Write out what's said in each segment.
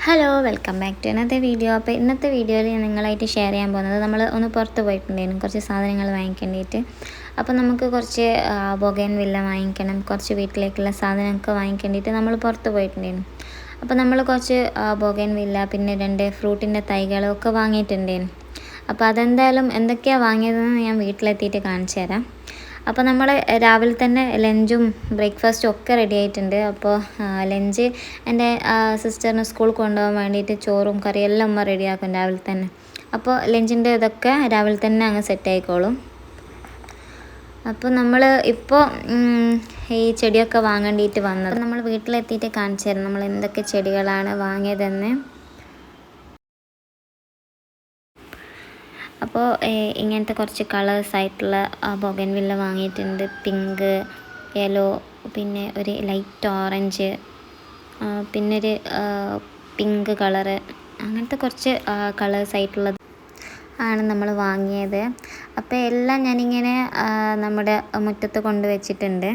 Hello welcome back to ഇന്നത്തെ video. അപ്പോൾ ഇന്നത്തെ വീഡിയോയിൽ നിങ്ങളായിട്ട് ഷെയർ ചെയ്യാൻ പോകുന്നത് നമ്മൾ ഒന്ന് പുറത്ത് പോയിട്ടുണ്ടായിരുന്നു കുറച്ച് സാധനങ്ങൾ വാങ്ങിക്കേണ്ടിയിട്ട്. അപ്പോൾ നമുക്ക് കുറച്ച് ബൊഗൈൻ വില്ല വാങ്ങിക്കണം, കുറച്ച് വീട്ടിലേക്കുള്ള സാധനമൊക്കെ വാങ്ങിക്കേണ്ടിയിട്ട് നമ്മൾ പുറത്ത് പോയിട്ടുണ്ടായിരുന്നു. അപ്പോൾ നമ്മൾ കുറച്ച് ബൊഗൈൻ വില്ല പിന്നെ 2 ഫ്രൂട്ടിൻ്റെ തൈകളൊക്കെ വാങ്ങിയിട്ടുണ്ടായിരുന്നു. അപ്പോൾ അതെന്തായാലും എന്തൊക്കെയാണ് വാങ്ങിയതെന്ന് ഞാൻ വീട്ടിലെത്തിയിട്ട് കാണിച്ചു തരാം. അപ്പോൾ നമ്മൾ രാവിലെ തന്നെ ലഞ്ചും ബ്രേക്ക്ഫാസ്റ്റും ഒക്കെ റെഡി ആയിട്ടുണ്ട്. അപ്പോൾ ലഞ്ച് എൻ്റെ സിസ്റ്ററിന് സ്കൂളിൽ കൊണ്ടുപോകാൻ വേണ്ടിയിട്ട് ചോറും കറിയും എല്ലാം ഉമ്മ റെഡിയാക്കും രാവിലെ തന്നെ. അപ്പോൾ ലഞ്ചിൻ്റെ ഇതൊക്കെ രാവിലെ തന്നെ അങ്ങ് സെറ്റ് ആയിക്കോളും. അപ്പോൾ നമ്മൾ ഇപ്പോൾ ഈ ചെടിയൊക്കെ വാങ്ങേണ്ടിയിട്ട് വന്നത് നമ്മൾ വീട്ടിലെത്തിയിട്ട് കാണിച്ചു തരാം നമ്മൾ എന്തൊക്കെ ചെടികളാണ് വാങ്ങിയതെന്ന്. അപ്പോൾ ഇങ്ങനത്തെ കുറച്ച് കളേഴ്സായിട്ടുള്ള ബൊഗൈൻവില്ല വാങ്ങിയിട്ടുണ്ട്. പിങ്ക്, യെല്ലോ, പിന്നെ ഒരു ലൈറ്റ് ഓറഞ്ച്, പിന്നൊരു പിങ്ക് കളറ്, അങ്ങനത്തെ കുറച്ച് കളേഴ്സായിട്ടുള്ളത് ആണ് നമ്മൾ വാങ്ങിയത്. അപ്പോൾ എല്ലാം ഞാനിങ്ങനെ നമ്മുടെ മുറ്റത്ത് കൊണ്ടുവച്ചിട്ടുണ്ട്.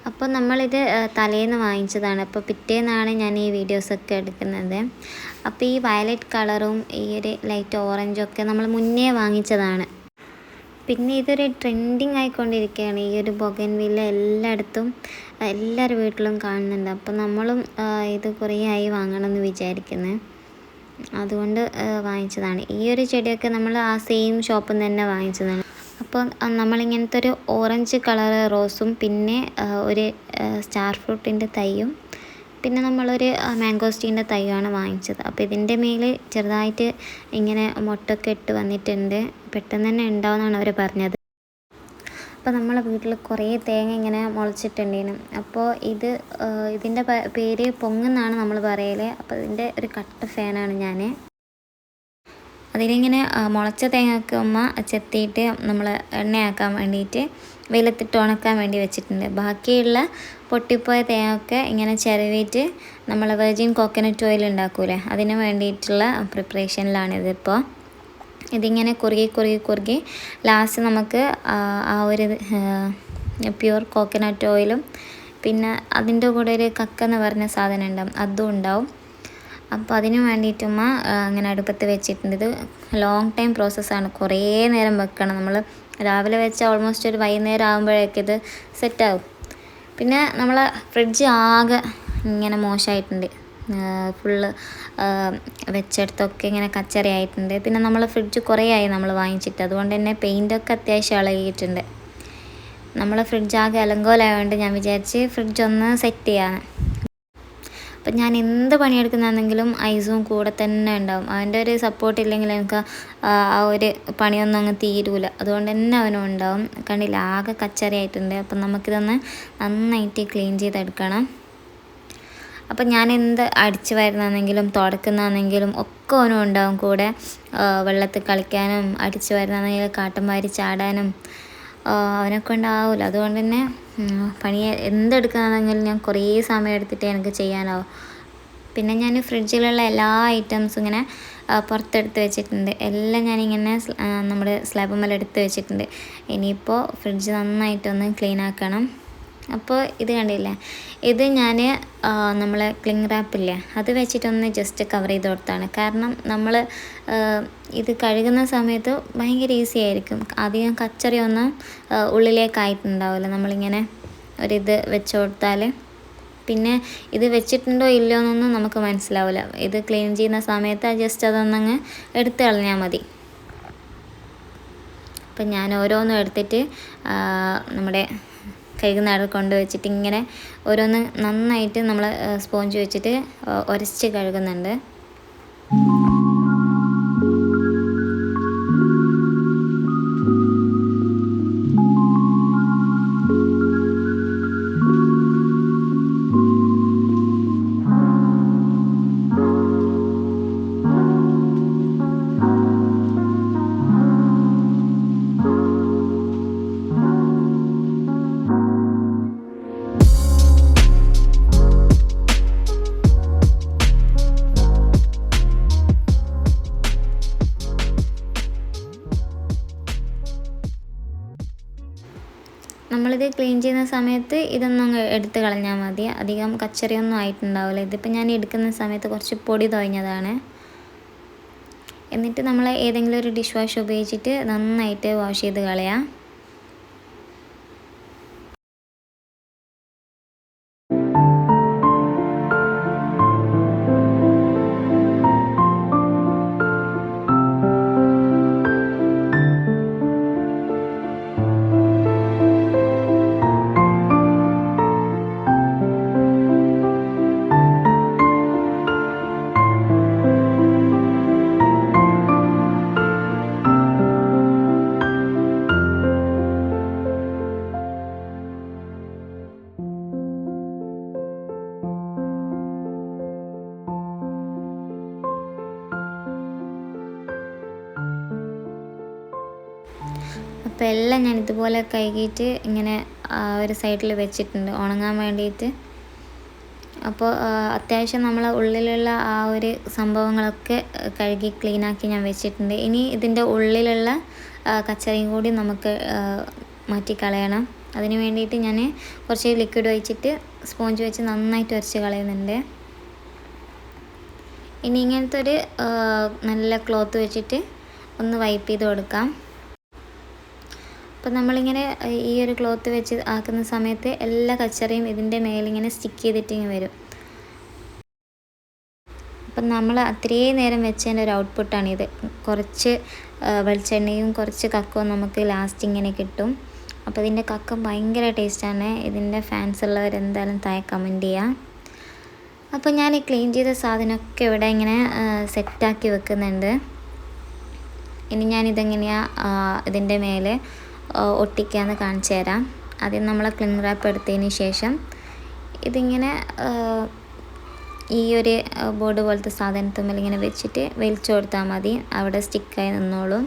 അപ്പോൾ നമ്മളിത് തലേന്ന് വാങ്ങിച്ചതാണ്. അപ്പോൾ പിറ്റേന്നാണ് ഞാൻ ഈ വീഡിയോസൊക്കെ എടുക്കുന്നത്. അപ്പോൾ ഈ വയലറ്റ് കളറും ഈ ഒരു ലൈറ്റ് ഓറഞ്ചും ഒക്കെ നമ്മൾ മുന്നേ വാങ്ങിച്ചതാണ്. പിന്നെ ഇതൊരു ട്രെൻഡിങ് ആയിക്കൊണ്ടിരിക്കുകയാണ്. ഈ ഒരു ബൊഗൈൻവില്ല എല്ലായിടത്തും എല്ലാവരുടെ വീട്ടിലും കാണുന്നുണ്ട്. അപ്പോൾ നമ്മളും ഇത് കുറേ ആയി വാങ്ങണമെന്ന് വിചാരിക്കുന്നത്, അതുകൊണ്ട് വാങ്ങിച്ചതാണ്. ഈ ഒരു ചെടിയൊക്കെ നമ്മൾ ആ സെയിം ഷോപ്പിൽ നിന്ന് തന്നെ വാങ്ങിച്ചതാണ്. അപ്പോൾ നമ്മളിങ്ങനത്തെ ഒരു ഓറഞ്ച് കളർ റോസും പിന്നെ ഒരു സ്റ്റാർ ഫ്രൂട്ടിൻ്റെ തൈയും പിന്നെ നമ്മളൊരു മാംഗോസ്റ്റീൻ്റെ തൈയാണ് വാങ്ങിച്ചത്. അപ്പോൾ ഇതിൻ്റെ മേൽ ചെറുതായിട്ട് ഇങ്ങനെ മൊട്ടൊക്കെ ഇട്ട് വന്നിട്ടുണ്ട്. പെട്ടെന്ന് തന്നെ ഉണ്ടാവുമെന്നാണ് അവർ പറഞ്ഞത്. അപ്പോൾ നമ്മളെ വീട്ടിൽ കുറേ തേങ്ങ ഇങ്ങനെ മുളച്ചിട്ടുണ്ടേനും. അപ്പോൾ ഇതിൻ്റെ പേര് പൊങ്ങെന്നാണ് നമ്മൾ പറയൽ. അപ്പോൾ ഇതിൻ്റെ ഒരു കട്ട ഫാനാണ് ഞാൻ. അതിലിങ്ങനെ മുളച്ച തേങ്ങയൊക്കെ ഉമ്മ ചെത്തിയിട്ട് നമ്മൾ എണ്ണയാക്കാൻ വേണ്ടിയിട്ട് വെയിലത്തിട്ട് ഉണക്കാൻ വേണ്ടി വെച്ചിട്ടുണ്ട്. ബാക്കിയുള്ള പൊട്ടിപ്പോയ തേങ്ങയൊക്കെ ഇങ്ങനെ ചിരവിയിട്ട് നമ്മൾ വെർജിൻ കോക്കനട്ട് ഓയിൽ ഉണ്ടാക്കൂലേ, അതിന് വേണ്ടിയിട്ടുള്ള പ്രിപ്പറേഷനിലാണിതിപ്പോൾ. ഇതിങ്ങനെ കുറുകി ലാസ്റ്റ് നമുക്ക് ആ ഒരു പ്യുവർ കോക്കനട്ട് ഓയിലും പിന്നെ അതിൻ്റെ കൂടെ ഒരു കക്കെന്ന് പറഞ്ഞ സാധനം ഉണ്ടാവും, അതും ഉണ്ടാവും. അപ്പോൾ അതിന് വേണ്ടിയിട്ട് ഉമ്മ അങ്ങനെ അടുപ്പത്ത് വെച്ചിട്ടുണ്ട്. ഇത് ലോങ് ടൈം പ്രോസസ്സാണ്, കുറേ നേരം വെക്കണം. നമ്മൾ രാവിലെ വെച്ചാൽ ഓൾമോസ്റ്റ് ഒരു വൈകുന്നേരം ആകുമ്പോഴേക്കും ഇത് സെറ്റാകും. പിന്നെ നമ്മളെ ഫ്രിഡ്ജ് ആകെ ഇങ്ങനെ മോശമായിട്ടുണ്ട്, ഫുള്ള് വെച്ചെടുത്തൊക്കെ ഇങ്ങനെ കച്ചറയായിട്ടുണ്ട്. പിന്നെ നമ്മൾ ഫ്രിഡ്ജ് കുറേ ആയി നമ്മൾ വാങ്ങിച്ചിട്ട്, അതുകൊണ്ട് തന്നെ പെയിൻറ്റൊക്കെ അത്യാവശ്യം ഇളകിയിട്ടുണ്ട്. നമ്മളെ ഫ്രിഡ്ജ് ആകെ അലങ്കോലമായതുകൊണ്ട് ഞാൻ വിചാരിച്ച് ഫ്രിഡ്ജ് ഒന്ന് സെറ്റ് ചെയ്യാൻ. അപ്പം ഞാൻ എന്ത് പണിയെടുക്കുന്നതെങ്കിലും ഐസും കൂടെ തന്നെ ഉണ്ടാവും. അവൻ്റെ ഒരു സപ്പോർട്ട് ഇല്ലെങ്കിൽ എനിക്ക് ആ ഒരു പണിയൊന്നും അങ്ങ് തീരൂല. അതുകൊണ്ട് തന്നെ അവനും ഉണ്ടാവും. കണ്ടില്ല, ആകെ കച്ചറയായിട്ടുണ്ട്. അപ്പം നമുക്കിതൊന്ന് നന്നായിട്ട് ക്ലീൻ ചെയ്തെടുക്കണം. അപ്പം ഞാൻ എന്ത് അടിച്ചു വരുന്നതെങ്കിലും തുടക്കുന്നതെങ്കിലും ഒക്കെ അവനും ഉണ്ടാവും കൂടെ. വെള്ളത്തിൽ കളിക്കാനും അടിച്ചു വരുന്നതെങ്കിലും കാട്ടം വാരി ചാടാനും അവനൊക്കെ ഉണ്ടാവില്ല. അതുകൊണ്ട് തന്നെ പണി എന്തെടുക്കുകയാണെങ്കിലും ഞാൻ കുറേ സമയം എടുത്തിട്ട് എനിക്ക് ചെയ്യാനാവും. പിന്നെ ഞാൻ ഫ്രിഡ്ജിലുള്ള എല്ലാ ഐറ്റംസും ഇങ്ങനെ പുറത്തെടുത്ത് വെച്ചിട്ടുണ്ട്. എല്ലാം ഞാനിങ്ങനെ നമ്മുടെ സ്ലാബുമ്മേൽ എടുത്ത് വെച്ചിട്ടുണ്ട്. ഇനിയിപ്പോൾ ഫ്രിഡ്ജ് നന്നായിട്ടൊന്ന് ക്ലീൻ ആക്കണം. അപ്പോൾ ഇത് കണ്ടില്ലേ, ഇത് ഞാൻ നമ്മളെ ക്ലിങ് റാപ്പില്ലേ അത് വെച്ചിട്ടൊന്ന് ജസ്റ്റ് കവർ ചെയ്ത് കൊടുത്താണ്. കാരണം നമ്മൾ ഇത് കഴുകുന്ന സമയത്ത് ഭയങ്കര ഈസി ആയിരിക്കും. അധികം കച്ചറിയൊന്നും ഉള്ളിലേക്കായിട്ടുണ്ടാവില്ല നമ്മളിങ്ങനെ ഒരിത് വെച്ച് കൊടുത്താൽ. പിന്നെ ഇത് വെച്ചിട്ടുണ്ടോ ഇല്ലയോ എന്നൊന്നും നമുക്ക് മനസ്സിലാവില്ല. ഇത് ക്ലീൻ ചെയ്യുന്ന സമയത്ത് ജസ്റ്റ് അതൊന്നങ്ങ് എടുത്ത് കളഞ്ഞാൽ മതി. അപ്പം ഞാൻ ഓരോന്നും എടുത്തിട്ട് നമ്മുടെ കഴുകുന്ന അവിടെ കൊണ്ടുവച്ചിട്ട് ഇങ്ങനെ ഓരോന്ന് നന്നായിട്ട് നമ്മൾ സ്പോഞ്ച് വെച്ചിട്ട് ഉരച്ച് കഴുകുന്നുണ്ട്. നമ്മളിത് ക്ലീൻ ചെയ്യുന്ന സമയത്ത് ഇതൊന്നും അങ്ങ് എടുത്ത് കളഞ്ഞാൽ മതി. അധികം കച്ചറിയൊന്നും ആയിട്ടുണ്ടാവില്ല. ഇതിപ്പോൾ ഞാൻ എടുക്കുന്ന സമയത്ത് കുറച്ച് പൊടി തോന്നിയതാണ്. എന്നിട്ട് നമ്മൾ ഏതെങ്കിലും ഒരു ഡിഷ് വാഷ് ഉപയോഗിച്ചിട്ട് നന്നായിട്ട് വാഷ് ചെയ്ത് കളയാം. അപ്പോൾ എല്ലാം ഞാൻ ഇതുപോലെ കഴുകിയിട്ട് ഇങ്ങനെ ഒരു സൈഡിൽ വെച്ചിട്ടുണ്ട് ഉണങ്ങാൻ വേണ്ടിയിട്ട്. അപ്പോൾ അത്യാവശ്യം നമ്മളെ ഉള്ളിലുള്ള ആ ഒരു സംഭവങ്ങളൊക്കെ കഴുകി ക്ലീനാക്കി ഞാൻ വെച്ചിട്ടുണ്ട്. ഇനി ഇതിൻ്റെ ഉള്ളിലുള്ള കച്ചറയും കൂടി നമുക്ക് മാറ്റിക്കളയണം. അതിന് വേണ്ടിയിട്ട് ഞാൻ കുറച്ച് ലിക്വിഡ് ഒഴിച്ചിട്ട് സ്പോഞ്ച് വെച്ച് നന്നായിട്ട് ഉരച്ച് കളയുന്നുണ്ട്. ഇനി ഇങ്ങനത്തെ ഒരു നല്ല ക്ലോത്ത് വെച്ചിട്ട് ഒന്ന് വൈപ്പ് ചെയ്ത് കൊടുക്കാം. അപ്പോൾ നമ്മളിങ്ങനെ ഈ ഒരു ക്ലോത്ത് വെച്ച് ആക്കുന്ന സമയത്ത് എല്ലാ കച്ചറയും ഇതിൻ്റെ മേലിങ്ങനെ സ്റ്റിക്ക് ചെയ്തിട്ടിങ്ങനെ വരും. അപ്പം നമ്മൾ അത്രയും നേരം വെച്ചതിൻ്റെ ഒരു ഔട്ട്പുട്ടാണിത്. കുറച്ച് വെളിച്ചെണ്ണയും കുറച്ച് കക്കവും നമുക്ക് ലാസ്റ്റ് ഇങ്ങനെ കിട്ടും. അപ്പോൾ ഇതിൻ്റെ കക്ക ഭയങ്കര ടേസ്റ്റാണ്. ഇതിൻ്റെ ഫാൻസ് ഉള്ളവർ എന്തായാലും താഴെ കമൻറ്റ് ചെയ്യാം. അപ്പോൾ ഞാൻ ഈ ക്ലീൻ ചെയ്ത സാധനമൊക്കെ ഇവിടെ ഇങ്ങനെ സെറ്റാക്കി വെക്കുന്നുണ്ട്. ഇനി ഞാനിതെങ്ങനെയാണ് ഇതിൻ്റെ മേലെ ഒട്ടിക്കാന്ന് കാണിച്ചു തരാം. ആദ്യം നമ്മൾ ക്ലിംഗ് റാപ്പ് എടുത്തതിന് ശേഷം ഇതിങ്ങനെ ഈ ഒരു ബോർഡ് പോലത്തെ സാധനത്തുമ്മൽ ഇങ്ങനെ വെച്ചിട്ട് വലിച്ചു കൊടുത്താൽ മതി. അവിടെ സ്റ്റിക്കായി നിന്നോളും.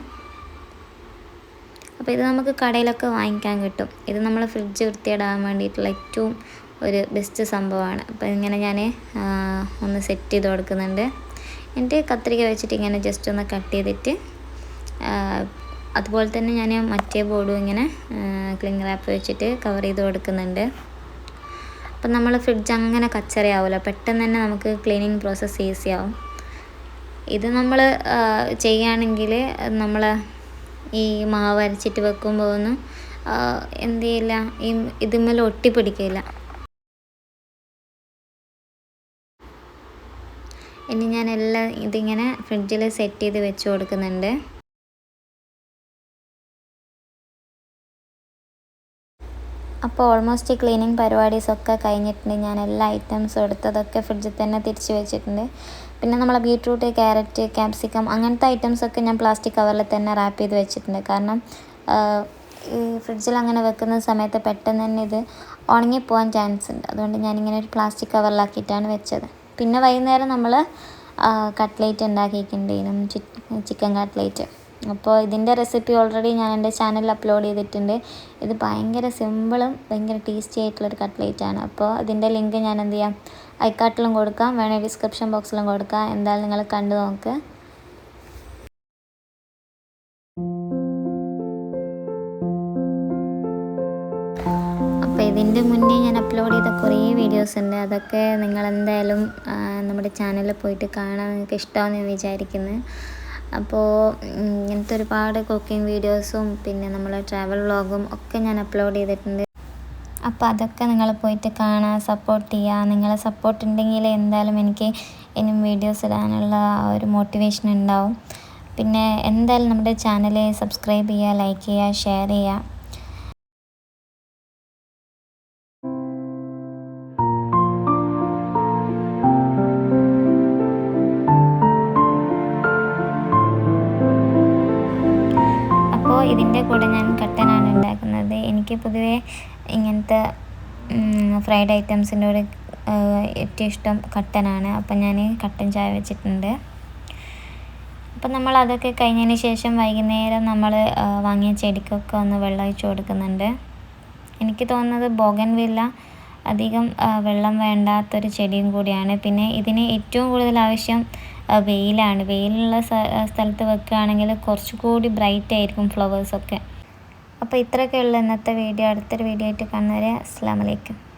അപ്പോൾ ഇത് നമുക്ക് കടയിലൊക്കെ വാങ്ങിക്കാൻ കിട്ടും. ഇത് നമ്മൾ ഫ്രിഡ്ജ് വൃത്തിയിടാൻ വേണ്ടിയിട്ടുള്ള ഏറ്റവും ഒരു ബെസ്റ്റ് സംഭവമാണ്. അപ്പോൾ ഇങ്ങനെ ഞാൻ ഒന്ന് സെറ്റ് ചെയ്ത് കൊടുക്കുന്നുണ്ട്. എന്നിട്ട് കത്രിക വെച്ചിട്ട് ഇങ്ങനെ ജസ്റ്റ് ഒന്ന് കട്ട് ചെയ്തിട്ട് അതുപോലെ തന്നെ ഞാൻ മറ്റേ ബോർഡും ഇങ്ങനെ ക്ലിംഗ് റാപ്പ് വെച്ചിട്ട് കവർ ചെയ്ത് കൊടുക്കുന്നുണ്ട്. അപ്പം നമ്മൾ ഫ്രിഡ്ജ് അങ്ങനെ കച്ചറയാവില്ല. പെട്ടെന്ന് തന്നെ നമുക്ക് ക്ലീനിങ് പ്രോസസ്സ് ഈസി ആവും. ഇത് നമ്മൾ ചെയ്യുകയാണെങ്കിൽ നമ്മൾ ഈ മാവ് അരച്ചിട്ട് വെക്കുമ്പോൾ ഒന്നും എന്ത് ചെയ്യില്ല, ഈ ഇതുമ്മേൽ ഒട്ടിപ്പിടിക്കില്ല. ഇനി ഞാൻ എല്ലാം ഇതിങ്ങനെ ഫ്രിഡ്ജിൽ സെറ്റ് ചെയ്ത് വെച്ച് കൊടുക്കുന്നുണ്ട്. അപ്പോൾ ഓൾമോസ്റ്റ് ക്ലീനിങ് പരിപാടീസൊക്കെ കഴിഞ്ഞിട്ടുണ്ട്. ഞാൻ എല്ലാ ഐറ്റംസും എടുത്തതൊക്കെ ഫ്രിഡ്ജിൽ തന്നെ തിരിച്ച് വെച്ചിട്ടുണ്ട്. പിന്നെ നമ്മളെ ബീട്രൂട്ട്, ക്യാരറ്റ്, ക്യാപ്സിക്കം അങ്ങനത്തെ ഐറ്റംസൊക്കെ ഞാൻ പ്ലാസ്റ്റിക് കവറിൽ തന്നെ റാപ്പ് ചെയ്ത് വെച്ചിട്ടുണ്ട്. കാരണം ഈ ഫ്രിഡ്ജിൽ അങ്ങനെ വെക്കുന്ന സമയത്ത് പെട്ടെന്ന് തന്നെ ഇത് ഉണങ്ങിപ്പോകാൻ ചാൻസ് ഉണ്ട്. അതുകൊണ്ട് ഞാനിങ്ങനെ ഒരു പ്ലാസ്റ്റിക് കവറിലാക്കിയിട്ടാണ് വെച്ചത്. പിന്നെ വൈകുന്നേരം നമ്മൾ കട്ട്ലേറ്റ് ഉണ്ടാക്കിയിട്ടുണ്ടേനും, ചിക്കൻ കട്ട്ലേറ്റ്. അപ്പോൾ ഇതിൻ്റെ റെസിപ്പി ഓൾറെഡി ഞാൻ എൻ്റെ ചാനലിൽ അപ്ലോഡ് ചെയ്തിട്ടുണ്ട്. ഇത് ഭയങ്കര സിമ്പിളും ഭയങ്കര ടേസ്റ്റി ആയിട്ടുള്ളൊരു കട്ട്ലേറ്റാണ്. അപ്പോൾ ഇതിൻ്റെ ലിങ്ക് ഞാൻ എന്ത് ചെയ്യാം, ഐക്കാർട്ടിലും കൊടുക്കാം, വേണമെങ്കിൽ ഡിസ്ക്രിപ്ഷൻ ബോക്സിലും കൊടുക്കാം. എന്തായാലും നിങ്ങൾ കണ്ടു നോക്ക്. അപ്പോൾ ഇതിൻ്റെ മുന്നേ ഞാൻ അപ്ലോഡ് ചെയ്ത കുറേ വീഡിയോസ് ഉണ്ട്. അതൊക്കെ നിങ്ങളെന്തായാലും നമ്മുടെ ചാനലിൽ പോയിട്ട് കാണാൻ നിങ്ങൾക്ക് ഇഷ്ടമാണെന്ന് ഞാൻ വിചാരിക്കുന്നു. അപ്പോൾ ഇങ്ങനത്തെ ഒരുപാട് കുക്കിംഗ് വീഡിയോസും പിന്നെ നമ്മളെ ട്രാവൽ വ്ളോഗും ഒക്കെ ഞാൻ അപ്ലോഡ് ചെയ്തിട്ടുണ്ട്. അപ്പോൾ അതൊക്കെ നിങ്ങൾ പോയിട്ട് കാണാൻ സപ്പോർട്ട് ചെയ്യുക. നിങ്ങളെ സപ്പോർട്ട് ഉണ്ടെങ്കിൽ എന്തായാലും എനിക്ക് ഇനിയും വീഡിയോസ് ഇടാനുള്ള ഒരു മോട്ടിവേഷൻ ഉണ്ടാവും. പിന്നെ എന്തായാലും നമ്മുടെ ചാനൽ സബ്സ്ക്രൈബ് ചെയ്യുക, ലൈക്ക് ചെയ്യുക, ഷെയർ ചെയ്യുക. ഇതിൻ്റെ കൂടെ ഞാൻ കട്ടനാണ് ഉണ്ടാക്കുന്നത്. എനിക്ക് പൊതുവേ ഇങ്ങനത്തെ ഫ്രൈഡ് ഐറ്റംസിൻ്റെ കൂടെ ഏറ്റവും ഇഷ്ടം കട്ടനാണ്. അപ്പം ഞാൻ കട്ടൻ ചായ വെച്ചിട്ടുണ്ട്. അപ്പം നമ്മൾ അതൊക്കെ കഴിഞ്ഞതിന് ശേഷം വൈകുന്നേരം നമ്മൾ വാങ്ങിയ ചെടിക്കൊക്കെ ഒന്ന് വെള്ളം ഒഴിച്ച് കൊടുക്കുന്നുണ്ട്. എനിക്ക് തോന്നുന്നത് ബോഗൺവില്ല അധികം വെള്ളം വേണ്ടാത്തൊരു ചെടിയും കൂടിയാണ്. പിന്നെ ഇതിന് ഏറ്റവും കൂടുതൽ ആവശ്യം വെയിലാണ്. വെയിലുള്ള സ്ഥലത്ത് വെക്കുകയാണെങ്കിൽ കുറച്ചുകൂടി ബ്രൈറ്റ് ആയിരിക്കും ഫ്ലവേഴ്സൊക്കെ. അപ്പോൾ ഇത്രയൊക്കെയുള്ള ഇന്നത്തെ വീഡിയോ. അടുത്തൊരു വീഡിയോ ആയിട്ട് കാണുന്നവരെ അസ്സലാമു അലൈക്കും.